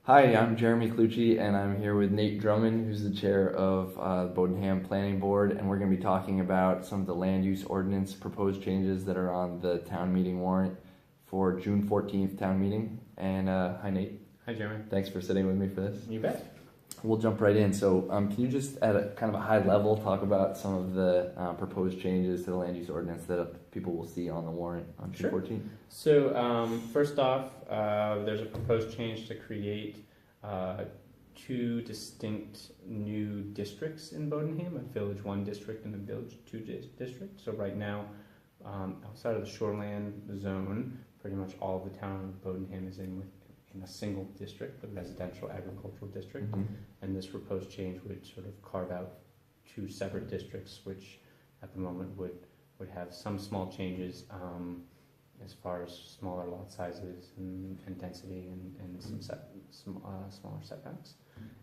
Hi, I'm Jeremy Clucci, and I'm here with Nate Drummond, who's the chair of Bowdoinham Planning Board, and we're going to be talking about some of the land use ordinance proposed changes that are on the town meeting warrant for June 14th town meeting. And hi, Nate. Hi, Jeremy. Thanks for sitting with me for this. You bet. We'll jump right in. So can you just, at a kind of a high level, talk about some of the proposed changes to the land use ordinance that people will see on the warrant on June 14th? So first off, there's a proposed change to create two distinct new districts in Bowdoinham, a Village 1 district and a Village 2 district. So right now, outside of the shoreland zone, pretty much all of the town of Bowdoinham is in a single district, the residential agricultural district. Mm-hmm. And this proposed change would sort of carve out two separate districts, which at the moment would have some small changes as far as smaller lot sizes and density and some smaller setbacks.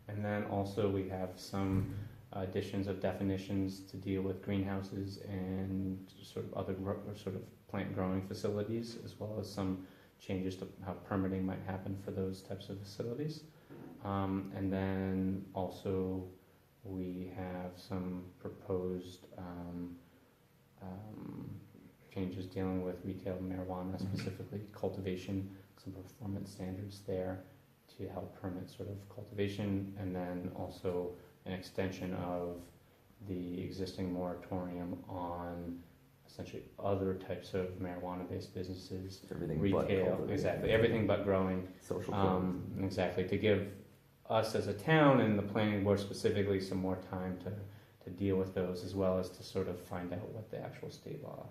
And then also we have some additions of definitions to deal with greenhouses and sort of other sort of plant growing facilities, as well as some changes to how permitting might happen for those types of facilities. And then also we have some proposed changes dealing with retail marijuana, specifically cultivation, some performance standards there to help permit sort of cultivation, and then also an extension of the existing moratorium on essentially other types of marijuana-based businesses, Everything retail, but exactly, everything but growing, social exactly, to give us as a town and the planning board specifically some more time to deal with those, as well as to sort of find out what the actual state law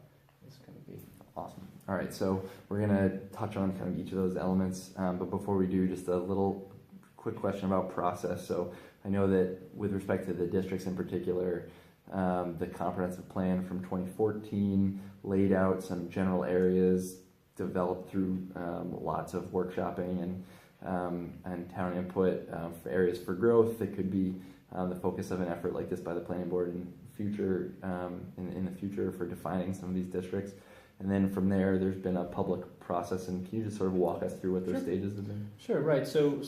is going to be. Awesome. All right, so we're going to touch on kind of each of those elements, but before we do, just a little quick question about process. So I know that with respect to the districts in particular, the comprehensive plan from 2014 laid out some general areas developed through lots of workshopping and town input for areas for growth that could be the focus of an effort like this by the planning board in future in the future for defining some of these districts. And then from there, there's been a public process, and can you just sort of walk us through what those stages have been? Sure, right. So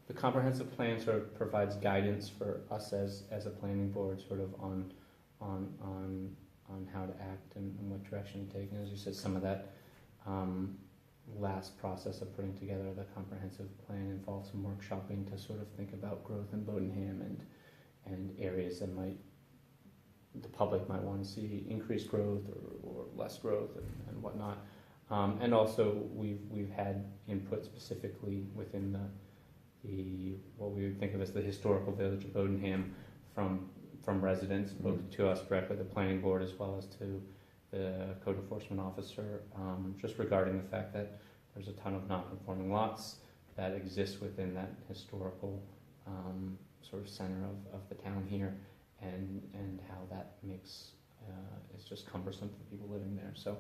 the comprehensive plan sort of provides guidance for us as a planning board, sort of on how to act and what direction to take. And as you said, some of that last process of putting together the comprehensive plan involves some workshopping to sort of think about growth in Bowdoinham and areas that the public might want to see increased growth or less growth and whatnot. And also we've had input specifically within the what we would think of as the historical village of Bowdoinham from residents, both to us directly, the planning board, as well as to the code enforcement officer, just regarding the fact that there's a ton of non-conforming lots that exist within that historical sort of center of the town here, and how that makes it's just cumbersome for people living there. So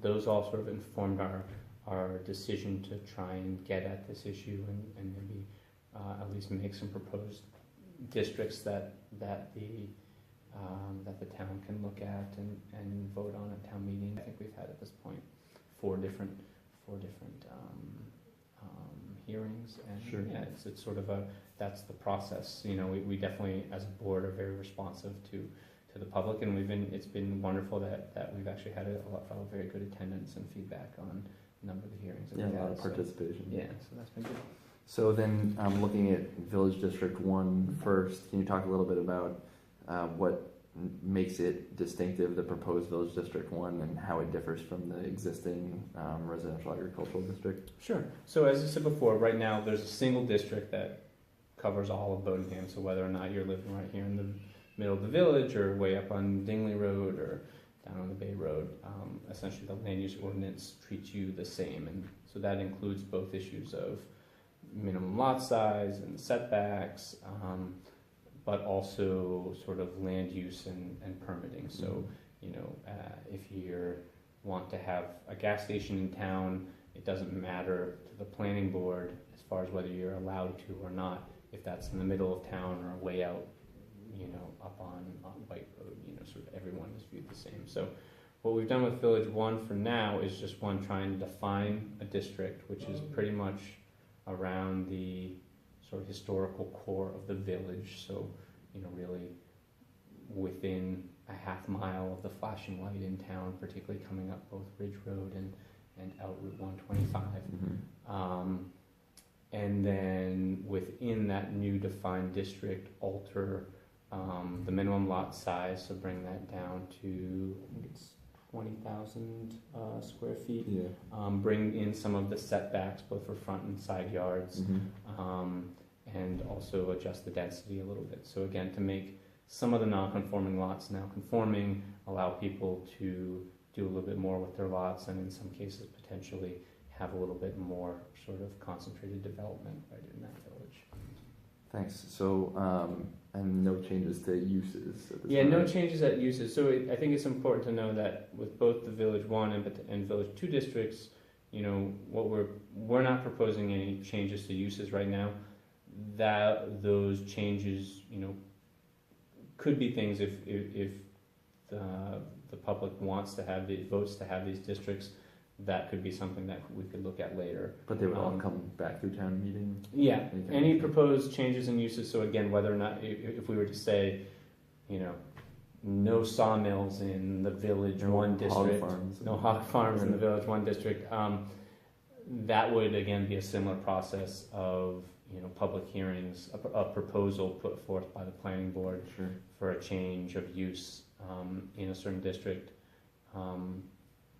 those all sort of informed our decision to try and get at this issue and maybe at least make some proposed districts that the town can look at and vote on at town meeting. I think we've had at this point four different hearings, and yeah, it's sort of that's the process. You know, we definitely as a board are very responsive to the public, and it's been wonderful that we've actually had a lot of very good attendance and feedback on a number of the hearings. Yeah, a lot of participation. So, so that's been good. So then, looking at Village District 1 first, can you talk a little bit about what makes it distinctive, the proposed Village District 1, and how it differs from the existing residential agricultural district? Sure. So as I said before, right now there's a single district that covers all of Bowdoinham, so whether or not you're living right here in the middle of the village or way up on Dingley Road or down on the Bay Road, essentially the land use ordinance treats you the same, and so that includes both issues of minimum lot size and setbacks, but also sort of land use and permitting. So, you know, if you want to have a gas station in town, it doesn't matter to the planning board as far as whether you're allowed to or not, if that's in the middle of town or way out, you know, up on White Road, you know, sort of everyone is viewed the same. So what we've done with Village 1 for now is just trying to define a district, which is pretty much around the sort of historical core of the village. So, really within a half mile of the flashing light in town, particularly coming up both Ridge Road and out Route 125. And then within that new defined district, alter the minimum lot size, so bring that down to, I think it's 20,000 square feet. Yeah. Bring in some of the setbacks, both for front and side yards, and also adjust the density a little bit. So again, to make some of the non-conforming lots now conforming, allow people to do a little bit more with their lots, and in some cases potentially have a little bit more sort of concentrated development right in that village. Thanks. So, and no changes to uses at this Yeah, time? no changes at uses. So I think it's important to know that with both the Village 1 and Village 2 districts, what we're not proposing any changes to uses right now. That those changes, could be things if the public wants to have votes to have these districts. That could be something that we could look at later. But they would all come back through town meeting? Yeah, any proposed changes in uses. So again, whether or not, if we were to say, no sawmills in the Village 1 district, no hog farms in the Village 1 district, that would again be a similar process of public hearings, a proposal put forth by the planning board for a change of use in a certain district.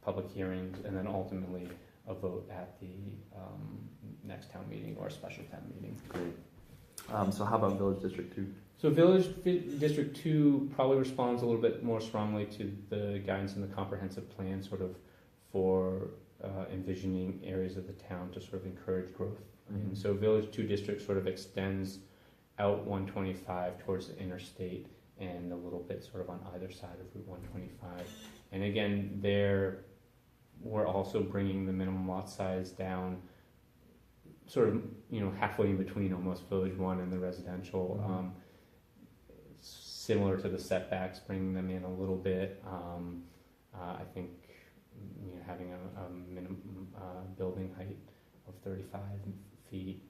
Public hearings, and then ultimately a vote at the next town meeting or a special town meeting. Great. So how about Village District 2? So District 2 probably responds a little bit more strongly to the guidance in the comprehensive plan, sort of for envisioning areas of the town to sort of encourage growth. And so Village 2 district sort of extends out 125 towards the interstate and a little bit sort of on either side of Route 125. And again, we're also bringing the minimum lot size down, sort of, halfway in between almost Village 1 and the residential. Similar to the setbacks, bringing them in a little bit. I think, having a minimum building height of 35 feet.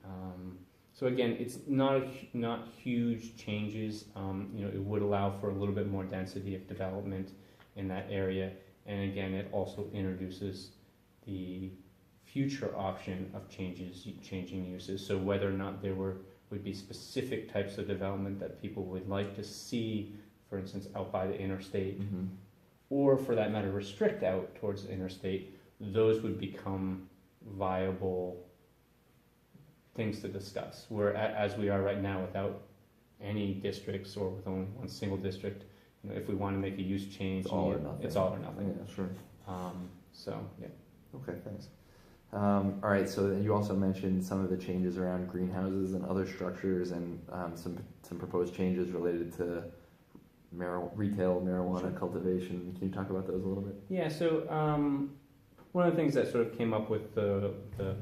So again, it's not huge changes. It would allow for a little bit more density of development in that area. And again, it also introduces the future option of changing uses. So whether or not there would be specific types of development that people would like to see, for instance, out by the interstate, or for that matter, restrict out towards the interstate, those would become viable things to discuss. Where as we are right now, without any districts or with only one single district, if we want to make a use change, it's all or nothing. It's all or nothing. Yeah, sure. So, yeah. Okay, thanks. All right, so you also mentioned some of the changes around greenhouses and other structures, and some proposed changes related to retail marijuana cultivation. Can you talk about those a little bit? Yeah, so one of the things that sort of came up with the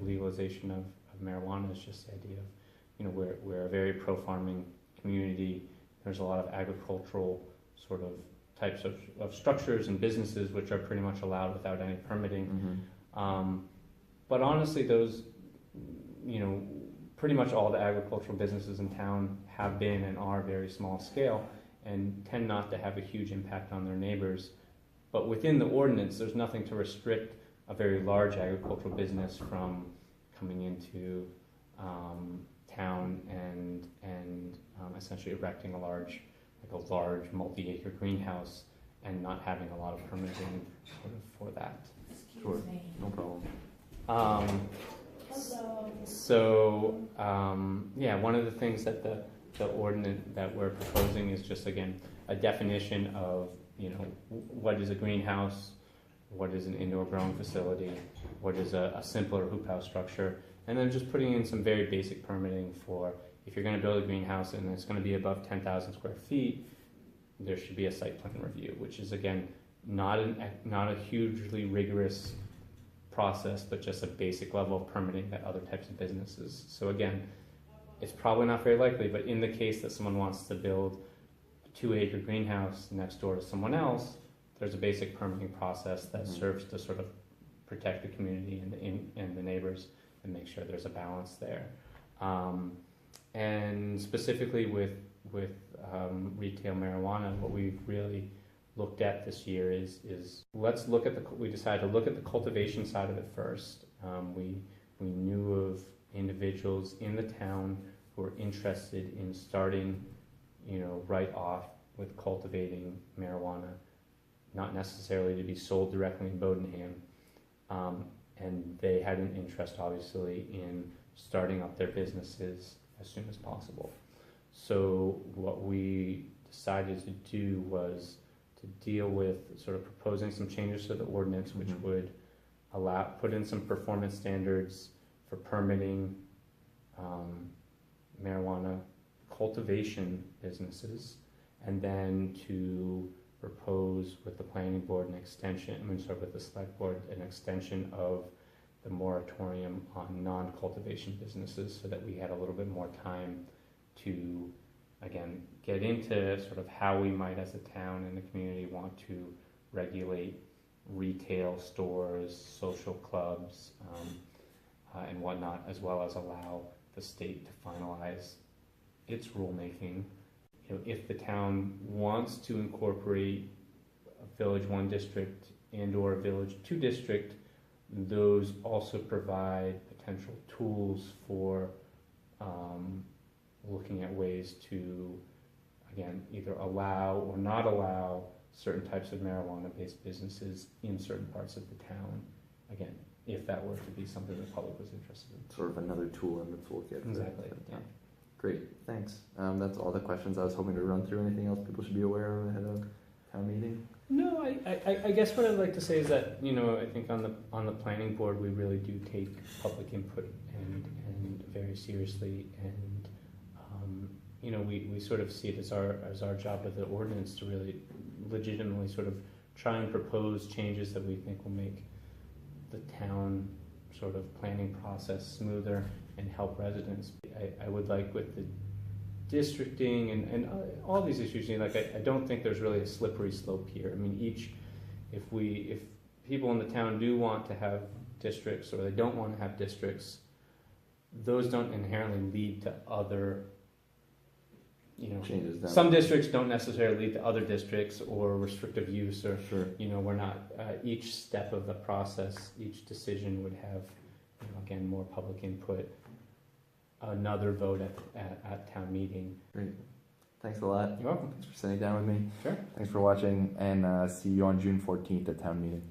legalization of marijuana is just the idea of, we're a very pro-farming community. There's a lot of agricultural sort of types of structures and businesses which are pretty much allowed without any permitting. But honestly, those, pretty much all the agricultural businesses in town have been and are very small scale and tend not to have a huge impact on their neighbors. But within the ordinance, there's nothing to restrict a very large agricultural business from coming into town and essentially erecting a large multi-acre greenhouse and not having a lot of permitting sort of for that. Sure, no problem. One of the things that the ordinance that we're proposing is just, again, a definition of, what is a greenhouse, what is an indoor growing facility, what is a simpler hoop house structure, and then just putting in some very basic permitting for, if you're going to build a greenhouse and it's going to be above 10,000 square feet, there should be a site plan review, which is, again, not a hugely rigorous process, but just a basic level of permitting that other types of businesses. So again, it's probably not very likely, but in the case that someone wants to build a 2-acre greenhouse next door to someone else, there's a basic permitting process that serves to sort of protect the community and the neighbors. make sure there's a balance there. And specifically with retail marijuana, what we've really looked at this year is let's look at we decided to look at the cultivation side of it first. We knew of individuals in the town who were interested in starting, right off with cultivating marijuana, not necessarily to be sold directly in Bowdoinham. And they had an interest, obviously, in starting up their businesses as soon as possible. So what we decided to do was to deal with sort of proposing some changes to the ordinance, which would put in some performance standards for permitting marijuana cultivation businesses, and then to propose with the planning board an extension, with the select board, an extension of the moratorium on non-cultivation businesses, so that we had a little bit more time to, again, get into sort of how we might as a town and the community want to regulate retail stores, social clubs, and whatnot, as well as allow the state to finalize its rulemaking. If the town wants to incorporate a Village 1 district and or a Village 2 district, those also provide potential tools for looking at ways to, again, either allow or not allow certain types of marijuana-based businesses in certain parts of the town, again, if that were to be something the public was interested in. Sort of another tool in the toolkit. Exactly, yeah. Great, thanks. That's all the questions I was hoping to run through. Anything else people should be aware of ahead of town meeting? No, I guess what I'd like to say is that, I think on the planning board, we really do take public input and very seriously, and we sort of see it as our job with the ordinance to really legitimately sort of try and propose changes that we think will make the town sort of planning process smoother and help residents. I would like with the districting and all these issues, I don't think there's really a slippery slope here. I mean, if people in the town do want to have districts or they don't want to have districts, those don't inherently lead to other, changes. Some districts don't necessarily lead to other districts or restrictive use, or sure. We're not. Each step of the process, each decision would have, again, more public input. Another vote at town meeting. Great. Thanks a lot. You're welcome. Thanks for sitting down with me. Sure. Thanks for watching, and see you on June 14th at town meeting.